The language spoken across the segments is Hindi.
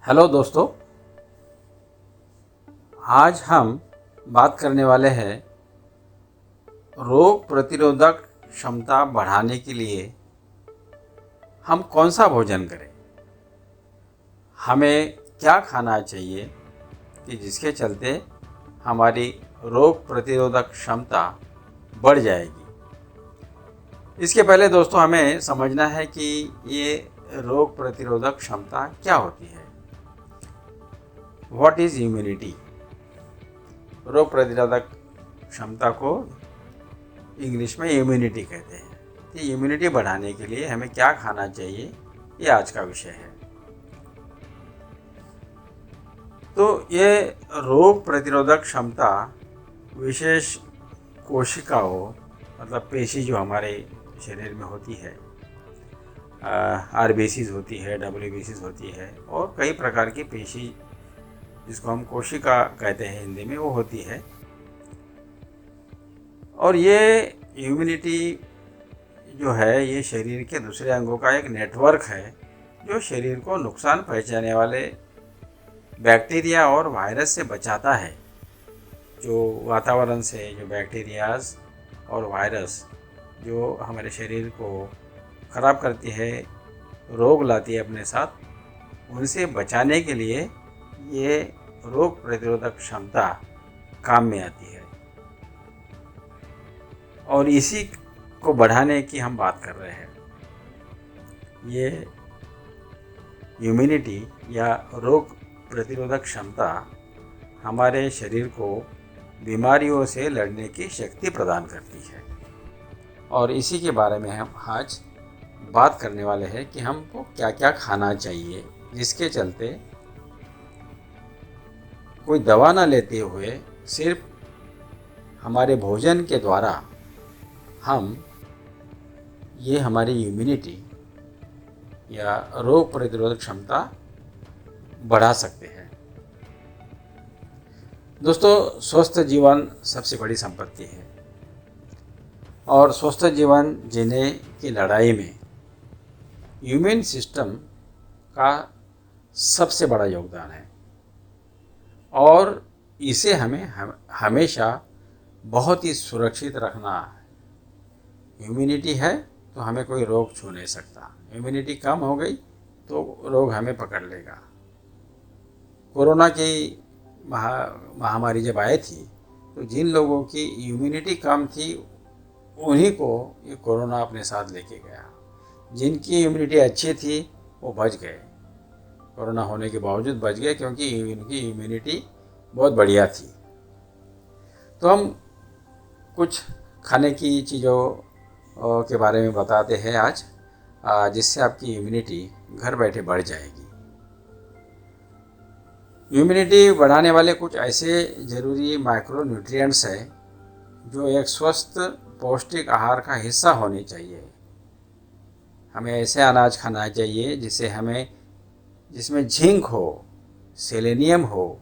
हेलो दोस्तों, आज हम बात करने वाले हैं रोग प्रतिरोधक क्षमता बढ़ाने के लिए हम कौन सा भोजन करें। हमें क्या खाना चाहिए कि जिसके चलते हमारी रोग प्रतिरोधक क्षमता बढ़ जाएगी। इसके पहले दोस्तों हमें समझना है कि ये रोग प्रतिरोधक क्षमता क्या होती है। What is immunity. रोग प्रतिरोधक क्षमता को इंग्लिश में इम्यूनिटी कहते हैं। कि इम्यूनिटी बढ़ाने के लिए हमें क्या खाना चाहिए, ये आज का विषय है। तो ये रोग प्रतिरोधक क्षमता विशेष कोशिकाओं मतलब पेशी जो हमारे शरीर में होती है, आरबीसीज होती है, डब्ल्यूबीसीज होती है और कई प्रकार की पेशी जिसको हम कोशिका कहते हैं हिंदी में, वो होती है। और ये इम्यूनिटी जो है ये शरीर के दूसरे अंगों का एक नेटवर्क है जो शरीर को नुकसान पहुंचाने वाले बैक्टीरिया और वायरस से बचाता है। जो वातावरण से जो बैक्टीरियाज और वायरस जो हमारे शरीर को ख़राब करती है, रोग लाती है अपने साथ, उनसे बचाने के लिए ये रोग प्रतिरोधक क्षमता काम में आती है। और इसी को बढ़ाने की हम बात कर रहे हैं। ये इम्यूनिटी या रोग प्रतिरोधक क्षमता हमारे शरीर को बीमारियों से लड़ने की शक्ति प्रदान करती है। और इसी के बारे में हम आज बात करने वाले हैं कि हमको क्या क्या खाना चाहिए जिसके चलते कोई दवा ना लेते हुए सिर्फ हमारे भोजन के द्वारा हम ये हमारी इम्यूनिटी या रोग प्रतिरोधक क्षमता बढ़ा सकते हैं। दोस्तों, स्वस्थ जीवन सबसे बड़ी संपत्ति है और स्वस्थ जीवन जीने की लड़ाई में इम्यून सिस्टम का सबसे बड़ा योगदान है और इसे हमें हमेशा बहुत ही सुरक्षित रखना है। इम्यूनिटी है तो हमें कोई रोग छू नहीं सकता। इम्यूनिटी कम हो गई तो रोग हमें पकड़ लेगा। कोरोना की महामारी जब आई थी तो जिन लोगों की इम्यूनिटी कम थी उन्हीं को ये कोरोना अपने साथ लेके गया। जिनकी इम्यूनिटी अच्छी थी वो बच गए, कोरोना होने के बावजूद बच गए क्योंकि इनकी इम्यूनिटी बहुत बढ़िया थी। तो हम कुछ खाने की चीज़ों के बारे में बताते हैं आज, जिससे आपकी इम्यूनिटी घर बैठे बढ़ जाएगी। इम्यूनिटी बढ़ाने वाले कुछ ऐसे ज़रूरी माइक्रो न्यूट्रिएंट्स हैं जो एक स्वस्थ पौष्टिक आहार का हिस्सा होने चाहिए। हमें ऐसे अनाज खाना चाहिए जिसमें जिंक हो, सेलेनियम हो,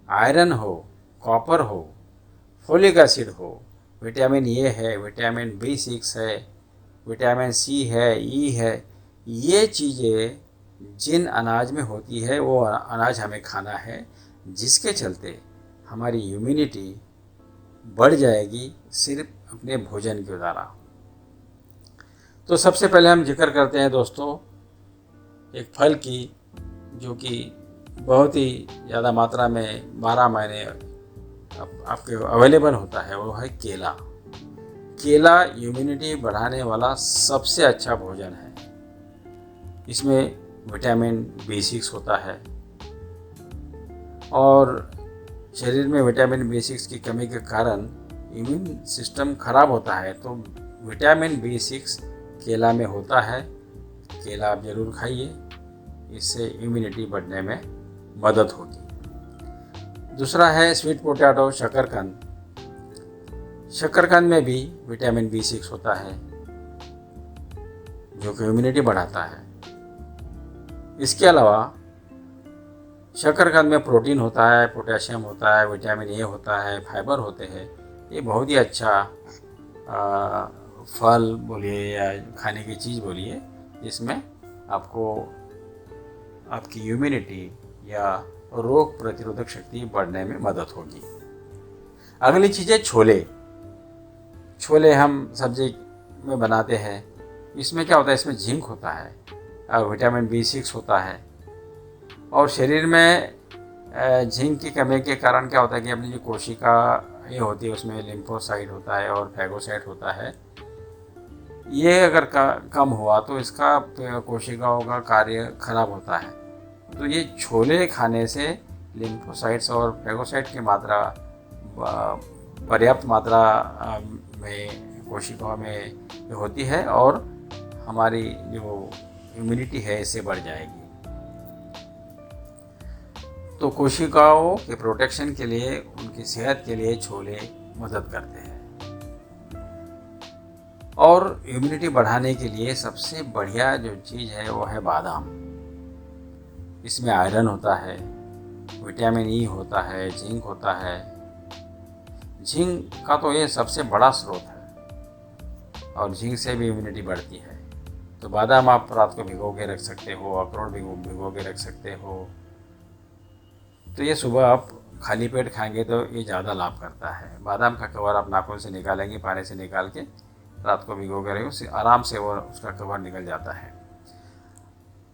आयरन हो, कॉपर हो, फोलिक एसिड हो, विटामिन ए है, विटामिन B6 है, विटामिन C है, E है। ये चीज़ें जिन अनाज में होती है वो अनाज हमें खाना है, जिसके चलते हमारी इम्यूनिटी बढ़ जाएगी सिर्फ अपने भोजन के द्वारा। तो सबसे पहले हम जिक्र करते हैं दोस्तों एक फल की, जो कि बहुत ही ज़्यादा मात्रा में 12 महीने आपके अवेलेबल होता है, वो है केला। केला इम्यूनिटी बढ़ाने वाला सबसे अच्छा भोजन है। इसमें विटामिन B6 होता है और शरीर में विटामिन B6 की कमी के कारण इम्यून सिस्टम खराब होता है, तो विटामिन B6 केला में होता है। केला आप ज़रूर खाइए, इससे इम्यूनिटी बढ़ने में मदद होगी। दूसरा है स्वीट पोटैटो, शकरकंद। शकरकंद में भी विटामिन B6 होता है जो कि इम्यूनिटी बढ़ाता है। इसके अलावा शकरकंद में प्रोटीन होता है, पोटेशियम होता है, विटामिन ए होता है, फाइबर होते हैं। ये बहुत ही अच्छा फल बोलिए या खाने की चीज़ बोलिए जिसमें आपको आपकी इम्यूनिटी या रोग प्रतिरोधक शक्ति बढ़ने में मदद होगी। अगली चीज़ है छोले। छोले हम सब्जी में बनाते हैं। इसमें क्या होता है, इसमें जिंक होता है और विटामिन B6 होता है। और शरीर में जिंक की कमी के कारण क्या होता है कि अपनी जो कोशिका ये होती है उसमें लिम्फोसाइट होता है और फैगोसाइट होता है। ये अगर कम हुआ तो इसका कोशिकाओं का कार्य खराब होता है। तो ये छोले खाने से लिम्फोसाइट्स और फैगोसाइट की मात्रा पर्याप्त मात्रा में कोशिकाओं में होती है और हमारी जो इम्यूनिटी है इससे बढ़ जाएगी। तो कोशिकाओं के प्रोटेक्शन के लिए, उनकी सेहत के लिए छोले मदद करते हैं। और इम्यूनिटी बढ़ाने के लिए सबसे बढ़िया जो चीज़ है वो है बादाम। इसमें आयरन होता है, विटामिन ई होता है, जिंक होता है। जिंक का तो ये सबसे बड़ा स्रोत है और जिंक से भी इम्यूनिटी बढ़ती है। तो बादाम आप रात को भिगो के रख सकते हो, अखरोट भिगो के रख सकते हो। तो ये सुबह आप खाली पेट खाएंगे तो ये ज़्यादा लाभ करता है। बादाम का कवर आप नाखून से निकालेंगे, पानी से निकाल के रात को भिगो के रखें, उससे आराम से वो उसका कवर निकल जाता है।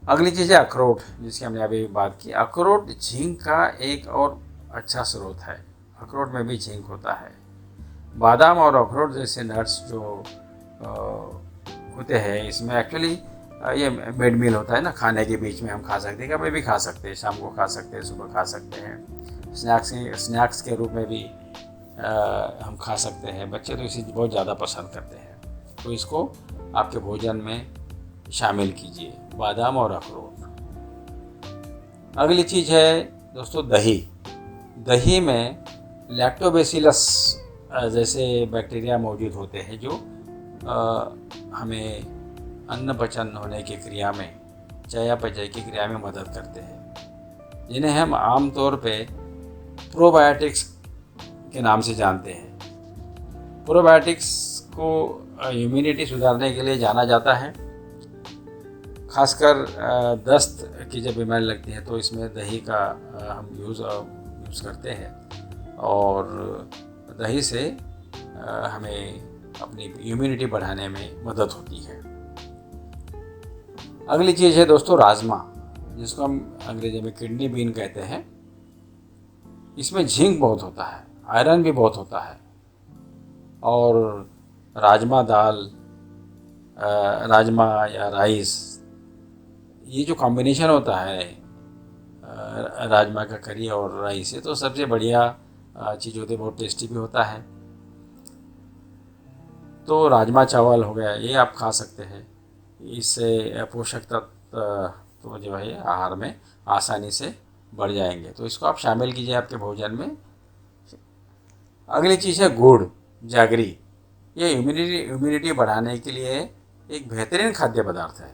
अगली चीज़ है अखरोट, जिसकी हमने अभी बात की। अखरोट जिंक का एक और अच्छा स्रोत है। अखरोट में भी जिंक होता है। बादाम और अखरोट जैसे नट्स जो होते हैं, इसमें एक्चुअली ये मिड मील होता है ना, खाने के बीच में हम खा सकते हैं, कभी भी खा सकते हैं, शाम को खा सकते हैं, सुबह खा सकते हैं। स्नैक्स के रूप में भी हम खा सकते हैं। बच्चे तो इसे बहुत ज़्यादा पसंद करते हैं, तो इसको आपके भोजन में शामिल कीजिए, बादाम और अखरोट। अगली चीज़ है दोस्तों दही। दही में लैक्टोबैसिलस जैसे बैक्टीरिया मौजूद होते हैं जो हमें अन्न पचन होने की क्रिया में, चयापचय की क्रिया में मदद करते हैं, जिन्हें हम आमतौर पे प्रोबायोटिक्स के नाम से जानते हैं। प्रोबायोटिक्स को इम्यूनिटी सुधारने के लिए जाना जाता है। खासकर दस्त की जब बीमारी लगती है तो इसमें दही का हम यूज़ करते हैं और दही से हमें अपनी इम्यूनिटी बढ़ाने में मदद होती है। अगली चीज़ है दोस्तों राजमा, जिसको हम अंग्रेजी में किडनी बीन कहते हैं। इसमें जिंक बहुत होता है, आयरन भी बहुत होता है। और राजमा दाल, राजमा या राइस, ये जो कॉम्बिनेशन होता है राजमा का करी और राइस से, तो सबसे बढ़िया चीज़ होती है, बहुत टेस्टी भी होता है। तो राजमा चावल हो गया, ये आप खा सकते हैं। इससे पोषक तत्व तो जो है आहार में आसानी से बढ़ जाएंगे, तो इसको आप शामिल कीजिए आपके भोजन में। अगली चीज़ है गुड़, जागरी। ये इम्यूनिटी बढ़ाने के लिए एक बेहतरीन खाद्य पदार्थ है।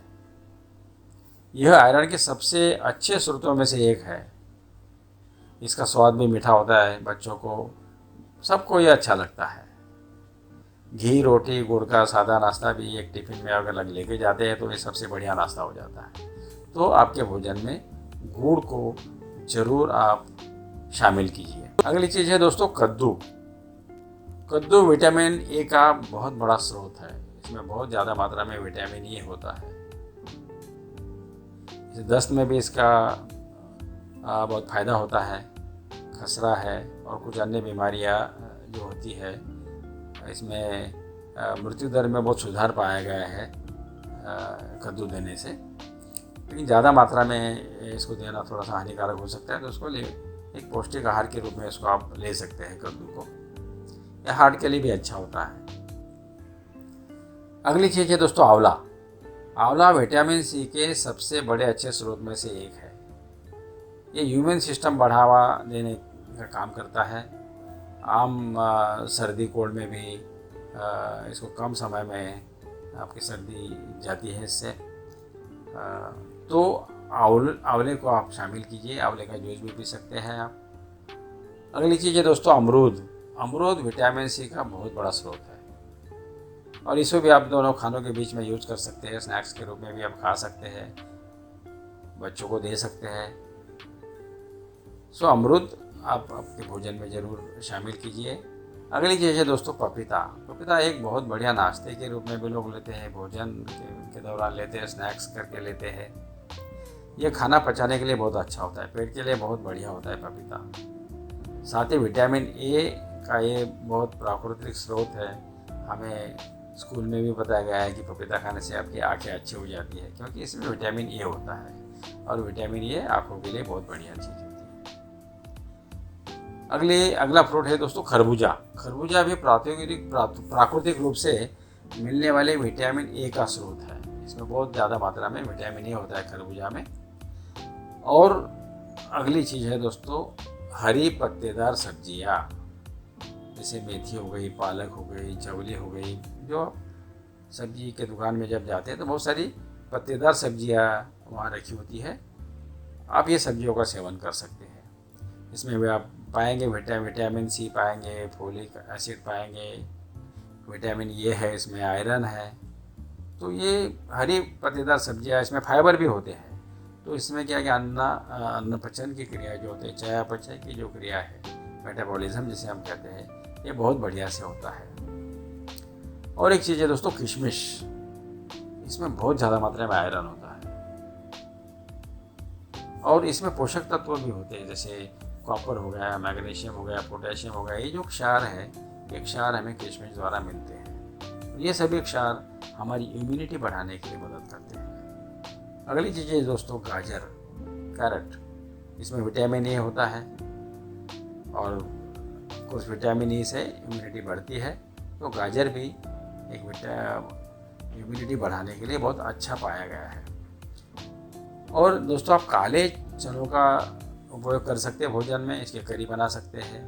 यह आयरन के सबसे अच्छे स्रोतों में से एक है। इसका स्वाद भी मीठा होता है, बच्चों को, सबको ये अच्छा लगता है। घी, रोटी, गुड़ का सादा नाश्ता भी एक टिफ़िन में अगर लेके जाते हैं तो ये सबसे बढ़िया नाश्ता हो जाता है। तो आपके भोजन में गुड़ को ज़रूर आप शामिल कीजिए। अगली चीज़ है दोस्तों कद्दू। कद्दू विटामिन ए का बहुत बड़ा स्रोत है। इसमें बहुत ज़्यादा मात्रा में विटामिन ए होता है। दस्त में भी इसका बहुत फ़ायदा होता है। खसरा है और कुछ अन्य बीमारियां जो होती है, इसमें मृत्यु दर में बहुत सुधार पाया गया है कद्दू देने से। लेकिन ज़्यादा मात्रा में इसको देना थोड़ा सा हानिकारक हो सकता है, तो उसको एक पौष्टिक आहार के रूप में इसको आप ले सकते हैं कद्दू को। यह हार्ट के लिए भी अच्छा होता है। अगली चीज़ है दोस्तों आंवला। आंवला विटामिन सी के सबसे बड़े अच्छे स्रोत में से एक है। ये ह्यूमन सिस्टम बढ़ावा देने का काम करता है। आम सर्दी कोल्ड में भी इसको कम समय में आपकी सर्दी जाती है इससे। तो आंवले को आप शामिल कीजिए, आंवले का जूस भी पी सकते हैं आप। अगली चीज़ है दोस्तों अमरूद। अमरूद विटामिन सी का बहुत बड़ा स्रोत है और इसको भी आप दोनों खानों के बीच में यूज कर सकते हैं। स्नैक्स के रूप में भी आप खा सकते हैं, बच्चों को दे सकते हैं। सो अमरूद आप आपके भोजन में ज़रूर शामिल कीजिए। अगली चीज़ है दोस्तों पपीता। पपीता एक बहुत बढ़िया नाश्ते के रूप में भी लोग लेते हैं, भोजन के दौरान लेते हैं, स्नैक्स करके लेते हैं। ये खाना पचाने के लिए बहुत अच्छा होता है, पेट के लिए बहुत बढ़िया होता है पपीता। साथ ही विटामिन ए का ये बहुत प्राकृतिक स्रोत है। हमें स्कूल में भी बताया गया है कि पपीता खाने से आपकी आंखें अच्छी हो जाती है, क्योंकि इसमें विटामिन ए होता है और विटामिन ए आंखों के लिए बहुत बढ़िया चीज़ होती है। अगला फ्रूट है दोस्तों खरबूजा। खरबूजा भी प्राकृतिक रूप से मिलने वाले विटामिन ए का स्रोत है। इसमें बहुत ज़्यादा मात्रा में विटामिन ए होता है खरबूजा में। और अगली चीज़ है दोस्तों हरी पत्तेदार सब्जियाँ, जैसे मेथी हो गई, पालक हो गई, चवली हो गई। जो सब्जी के दुकान में जब जाते हैं तो बहुत सारी पत्तेदार सब्जियाँ वहाँ रखी होती है। आप ये सब्जियों का सेवन कर सकते हैं। इसमें भी आप पाएंगे विटामिन सी पाएंगे, फोलिक एसिड पाएंगे, विटामिन ए है, इसमें आयरन है। तो ये हरी पत्तेदार सब्जियाँ, इसमें फाइबर भी होते हैं। तो इसमें क्या है कि अन्न पचन की क्रिया जो होती है, चयापचय की जो क्रिया है, मेटाबॉलिज्म जिसे हम कहते हैं, ये बहुत बढ़िया से होता है। और एक चीज़ है दोस्तों किशमिश। इसमें बहुत ज़्यादा मात्रा में आयरन होता है और इसमें पोषक तत्व भी होते हैं, जैसे कॉपर हो गया, मैग्नीशियम हो गया, पोटेशियम हो गया। ये जो क्षार है, ये क्षार हमें किशमिश द्वारा मिलते हैं। ये सभी क्षार हमारी इम्यूनिटी बढ़ाने के लिए मदद करते हैं। अगली चीज़ है दोस्तों गाजर, कैरेट। इसमें विटामिन ए होता है और कुछ विटामिन ई से इम्यूनिटी बढ़ती है। तो गाजर भी एक इम्यूनिटी बढ़ाने के लिए बहुत अच्छा पाया गया है। और दोस्तों आप काले चनों का उपयोग कर सकते हैं भोजन में। इसके करी बना सकते हैं,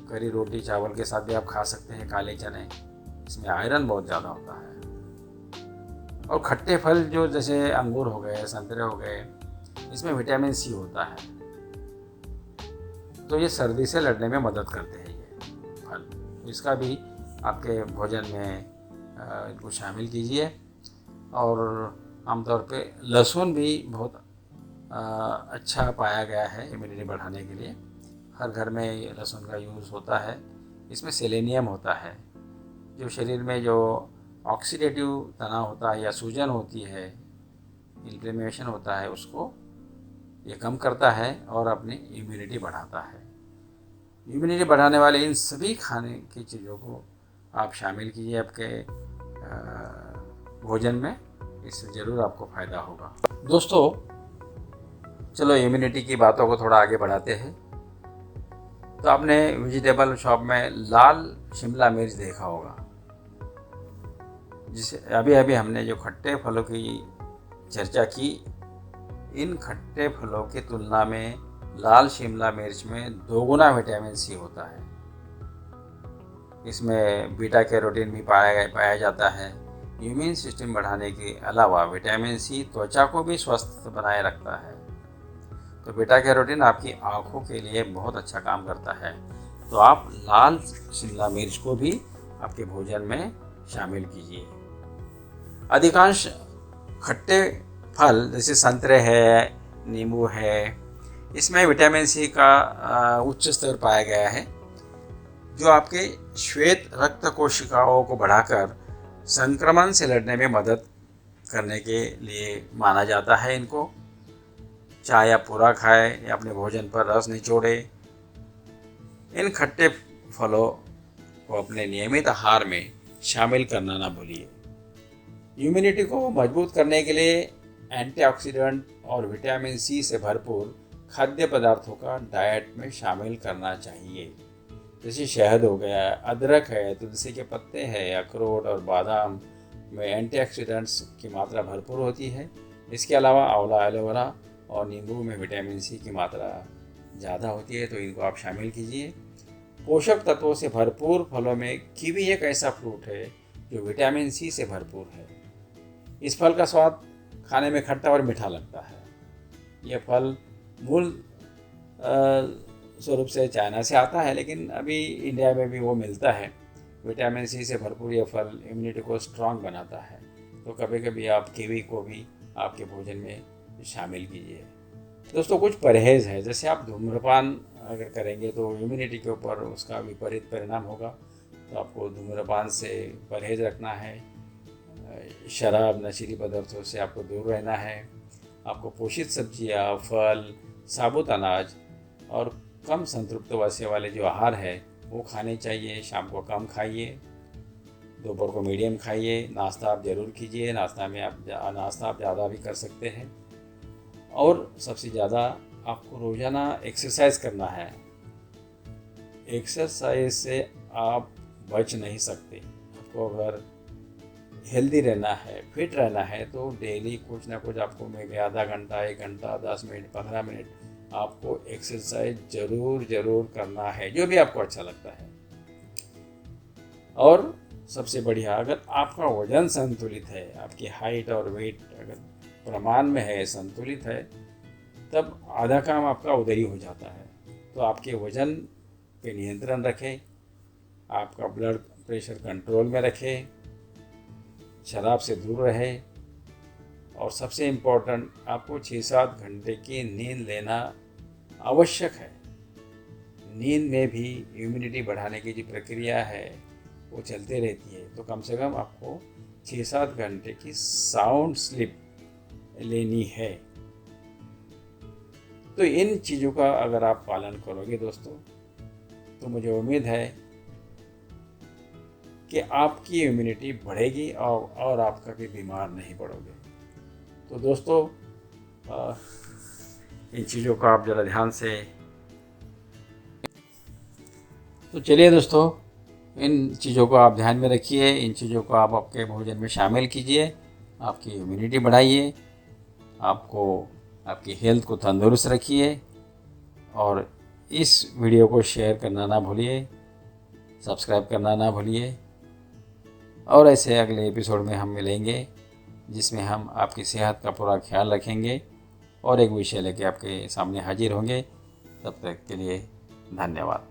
करी रोटी चावल के साथ भी आप खा सकते हैं काले चने। इसमें आयरन बहुत ज़्यादा होता है। और खट्टे फल जो जैसे अंगूर हो गए, संतरे हो गए, इसमें विटामिन सी होता है। तो ये सर्दी से लड़ने में मदद करते हैं ये फल। इसका भी आपके भोजन में इनको शामिल कीजिए। और आमतौर पे लहसुन भी बहुत अच्छा पाया गया है इम्यूनिटी बढ़ाने के लिए। हर घर में लहसुन का यूज़ होता है। इसमें सेलेनियम होता है, जो शरीर में जो ऑक्सीडेटिव तनाव होता है या सूजन होती है, इन्फ्लेमेशन होता है, उसको ये कम करता है और अपनी इम्यूनिटी बढ़ाता है। इम्यूनिटी बढ़ाने वाले इन सभी खाने की चीज़ों को आप शामिल कीजिए आपके भोजन में। इससे ज़रूर आपको फ़ायदा होगा। दोस्तों चलो इम्यूनिटी की बातों को थोड़ा आगे बढ़ाते हैं। तो आपने वेजिटेबल शॉप में लाल शिमला मिर्च देखा होगा, जिसे अभी अभी हमने जो खट्टे फलों की चर्चा की, इन खट्टे फलों की तुलना में लाल शिमला मिर्च में दोगुना विटामिन सी होता है। इसमें बीटा कैरोटीन भी पाया जाता है। इम्यून सिस्टम बढ़ाने के अलावा विटामिन सी त्वचा को भी स्वस्थ बनाए रखता है। तो बीटा कैरोटीन आपकी आँखों के लिए बहुत अच्छा काम करता है। तो आप लाल शिमला मिर्च को भी आपके भोजन में शामिल कीजिए। अधिकांश खट्टे फल जैसे संतरे है, नींबू है, इसमें विटामिन सी का उच्च स्तर पाया गया है, जो आपके श्वेत रक्त कोशिकाओं को बढ़ाकर संक्रमण से लड़ने में मदद करने के लिए माना जाता है। इनको चाहे आप पूरा खाएं या अपने भोजन पर रस निचोड़े। इन खट्टे फलों को अपने नियमित आहार में शामिल करना ना भूलिए। इम्यूनिटी को मजबूत करने के लिए एंटीऑक्सीडेंट और विटामिन सी से भरपूर खाद्य पदार्थों का डाइट में शामिल करना चाहिए। जैसे शहद हो गया, अदरक है, तुलसी के पत्ते हैं, अखरोट और बादाम में एंटीऑक्सीडेंट्स की मात्रा भरपूर होती है। इसके अलावा आंवला, एलोवेरा और नींबू में विटामिन सी की मात्रा ज़्यादा होती है, तो इनको आप शामिल कीजिए। पोषक तत्वों से भरपूर फलों में कीवी एक ऐसा फ्रूट है जो विटामिन सी से भरपूर है। इस फल का स्वाद खाने में खट्टा और मीठा लगता है। यह फल मूल स्वरूप से चाइना से आता है, लेकिन अभी इंडिया में भी वो मिलता है। विटामिन सी से भरपूर यह फल इम्यूनिटी को स्ट्रांग बनाता है। तो कभी कभी आप कीवी को भी आपके भोजन में शामिल कीजिए। दोस्तों कुछ परहेज़ है, जैसे आप धूम्रपान अगर करेंगे तो इम्यूनिटी के ऊपर उसका विपरीत परिणाम होगा, तो आपको धूम्रपान से परहेज़ रखना है। शराब, नशीली पदार्थों से आपको दूर रहना है। आपको पोषित सब्जियां, फल, साबुत अनाज और कम संतृप्त वसा वाले जो आहार है वो खाने चाहिए। शाम को कम खाइए, दोपहर को मीडियम खाइए, नाश्ता आप ज़रूर कीजिए। नाश्ता आप ज़्यादा भी कर सकते हैं। और सबसे ज़्यादा आपको रोज़ाना एक्सरसाइज करना है। एक्सरसाइज से आप बच नहीं सकते। आपको अगर हेल्दी रहना है, फिट रहना है, तो डेली कुछ ना कुछ आपको आधा घंटा, 1 घंटा, 10 मिनट, 15 मिनट आपको एक्सरसाइज ज़रूर करना है, जो भी आपको अच्छा लगता है। और सबसे बढ़िया, अगर आपका वजन संतुलित है, आपकी हाइट और वेट अगर प्रमाण में है, संतुलित है, तब आधा काम आपका उधर ही हो जाता है। तो आपके वजन पे नियंत्रण रखें, आपका ब्लड प्रेशर कंट्रोल में रखें, शराब से दूर रहे, और सबसे इम्पोर्टेंट, आपको 6-7 घंटे की नींद लेना आवश्यक है। नींद में भी इम्यूनिटी बढ़ाने की जो प्रक्रिया है वो चलती रहती है, तो कम से कम आपको 6-7 घंटे की साउंड स्लीप लेनी है। तो इन चीज़ों का अगर आप पालन करोगे दोस्तों, तो मुझे उम्मीद है कि आपकी इम्यूनिटी बढ़ेगी और आप कभी बीमार नहीं पड़ोगे। तो दोस्तों इन चीज़ों का आप ज़रा ध्यान से, तो चलिए दोस्तों, इन चीज़ों को आप ध्यान में रखिए, इन चीज़ों को आप आपके भोजन में शामिल कीजिए, आपकी इम्यूनिटी बढ़ाइए, आपकी हेल्थ को तंदुरुस्त रखिए, और इस वीडियो को शेयर करना ना भूलिए, सब्सक्राइब करना ना भूलिए। और ऐसे अगले एपिसोड में हम मिलेंगे, जिसमें हम आपकी सेहत का पूरा ख्याल रखेंगे और एक विषय लेके आपके सामने हाजिर होंगे। तब तक के लिए धन्यवाद।